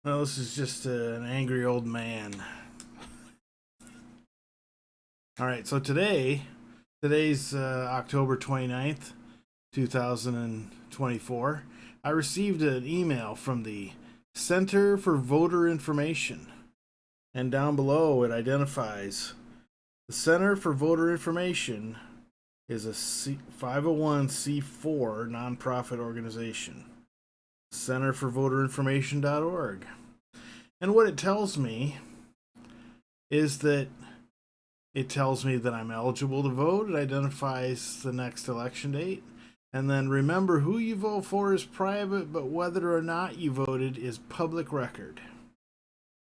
Well, this is just an angry old man. All right, so today's October 29th, 2024. I received an email from the Center for Voter Information. And down below it identifies the Center for Voter Information is a 501c4 nonprofit organization. Centerforvoterinformation.org. And what it tells me is that it tells me that I'm eligible to vote. It identifies the next election date. And then remember, who you vote for is private, but whether or not you voted is public record.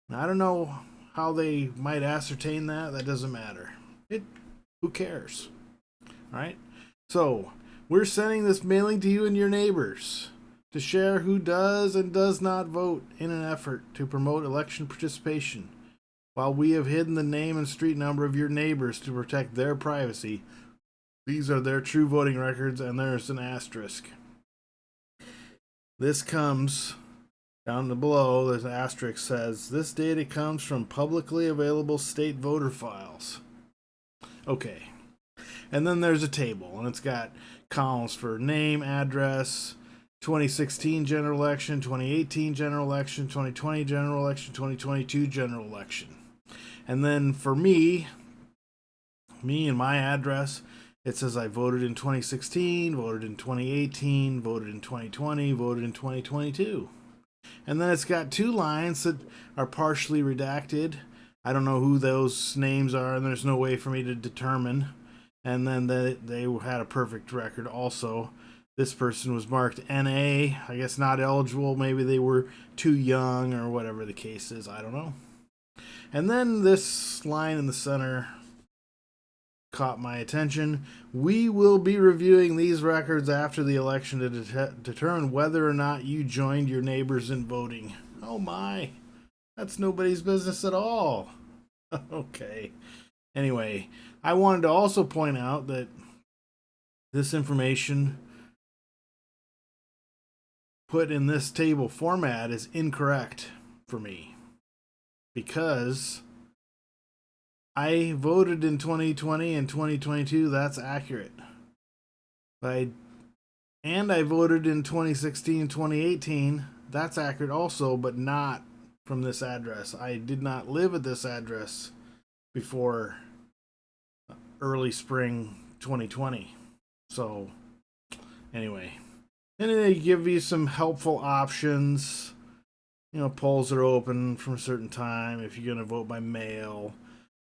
Now, I don't know how they might ascertain that. That doesn't matter. Who cares? All right? So, we're sending this mailing to you and your neighbors to share who does and does not vote in an effort to promote election participation. While we have hidden the name and street number of your neighbors to protect their privacy, these are their true voting records, and there's an asterisk. This comes down below. There's an asterisk says, this data comes from publicly available state voter files. Okay. And then there's a table, and it's got columns for name, address, 2016 general election, 2018 general election, 2020 general election, 2022 general election. And then for me and my address, it says I voted in 2016, voted in 2018, voted in 2020, voted in 2022. And then it's got two lines that are partially redacted. I don't know who those names are, and there's no way for me to determine. And then they had a perfect record also. This person was marked NA, I guess not eligible. Maybe they were too young or whatever the case is. I don't know. And then this line in the center caught my attention. We will be reviewing these records after the election to determine whether or not you joined your neighbors in voting. Oh my, that's nobody's business at all. Okay. Anyway, I wanted to also point out that this information put in this table format is incorrect for me, because I voted in 2020 and 2022. That's accurate. I voted in 2016, 2018. That's accurate also, but not from this address. I did not live at this address before early spring 2020. So, anyway. And then they give you some helpful options. You know, polls are open from a certain time if you're going to vote by mail.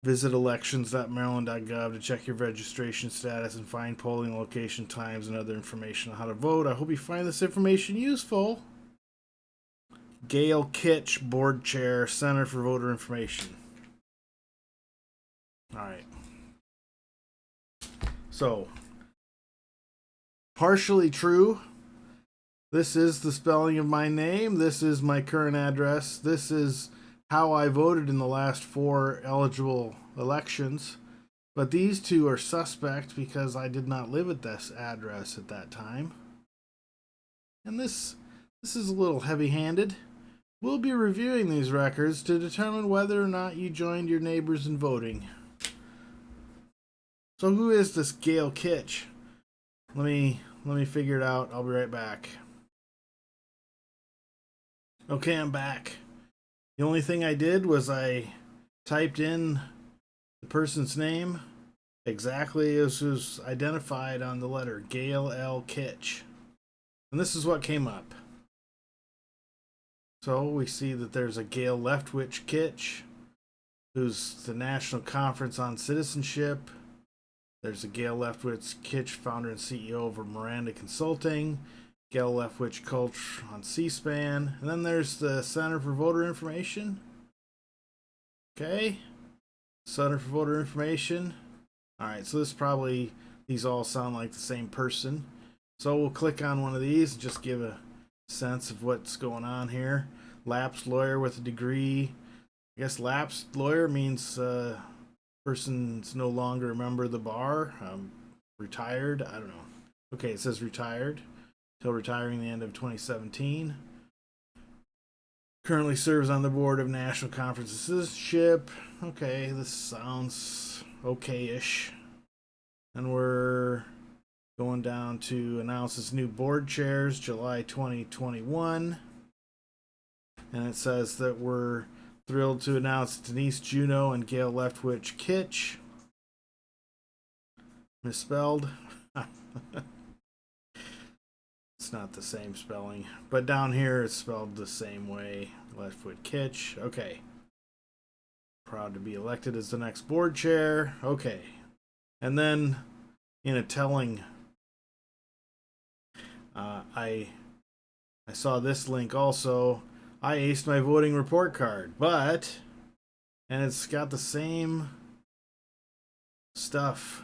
Visit elections.maryland.gov to check your registration status and find polling location times and other information on how to vote. I hope you find this information useful. Gail Kitch, Board Chair, Center for Voter Information. All right. So, partially true. This is the spelling of my name. This is my current address. This is how I voted in the last 4 eligible elections. But these two are suspect because I did not live at this address at that time. And this is a little heavy-handed. We'll be reviewing these records to determine whether or not you joined your neighbors in voting. So who is this Gail Kitch? Let me figure it out. I'll be right back. Okay, I'm back. The only thing I did was I typed in the person's name exactly as was identified on the letter, Gail L. Kitch. And this is what came up. So we see that there's a Gail Leftwich Kitch, who's the National Conference on Citizenship. There's a Gail Leftwich Kitch, founder and CEO of Miranda Consulting. Gail Leftwich Coach on C-SPAN. And then there's the Center for Voter Information. Okay. Center for Voter Information. Alright, so these all sound like the same person. So we'll click on one of these and just give a sense of what's going on here. Lapsed lawyer with a degree. I guess lapsed lawyer means person's no longer a member of the bar. Retired. I don't know. Okay, it says retired. Till retiring the end of 2017. Currently serves on the board of National Conference of Citizenship. Okay, this sounds okay-ish. And we're going down to announce its new board chairs, July 2021. And it says that we're thrilled to announce Denise Juneau and Gail Leftwich Kitch. Misspelled. It's not the same spelling. But down here it's spelled the same way. Leftwich Kitch. Okay. Proud to be elected as the next board chair. Okay. And then, in a telling, I saw this link also. I aced my voting report card, but, and it's got the same stuff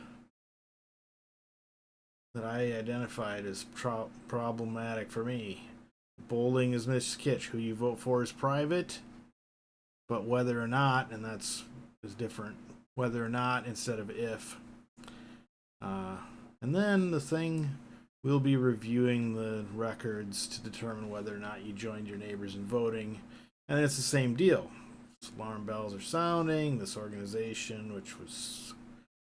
that I identified as problematic for me. Bolding is Miss Kitch. Who you vote for is private, but whether or not, and that's is different. Whether or not instead of if. And then the thing, we'll be reviewing the records to determine whether or not you joined your neighbors in voting. And it's the same deal. Alarm bells are sounding. This organization, which was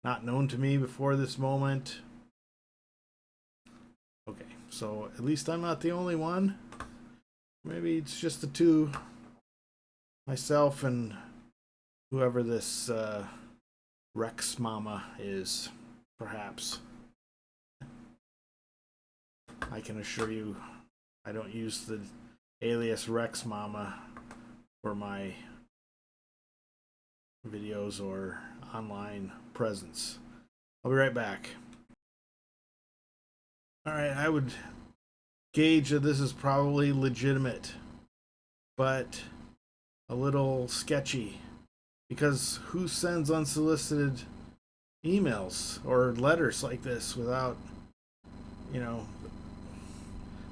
not known to me before this moment. Okay, so at least I'm not the only one. Maybe it's just the two. Myself and whoever this Rex Mama is, perhaps. I can assure you I don't use the alias Rex Mama for my videos or online presence. I'll be right back. Alright, I would gauge that this is probably legitimate, but a little sketchy, because who sends unsolicited emails or letters like this without,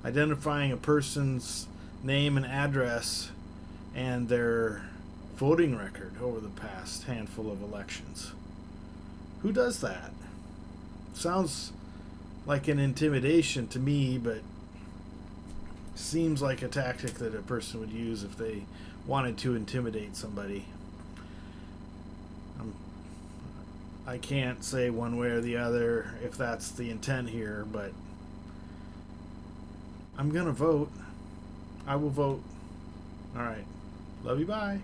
identifying a person's name and address and their voting record over the past handful of elections? Who does that? Sounds like an intimidation to me, but seems like a tactic that a person would use if they wanted to intimidate somebody. I can't say one way or the other if that's the intent here, but I'm gonna vote. I will vote. All right. Love you. Bye.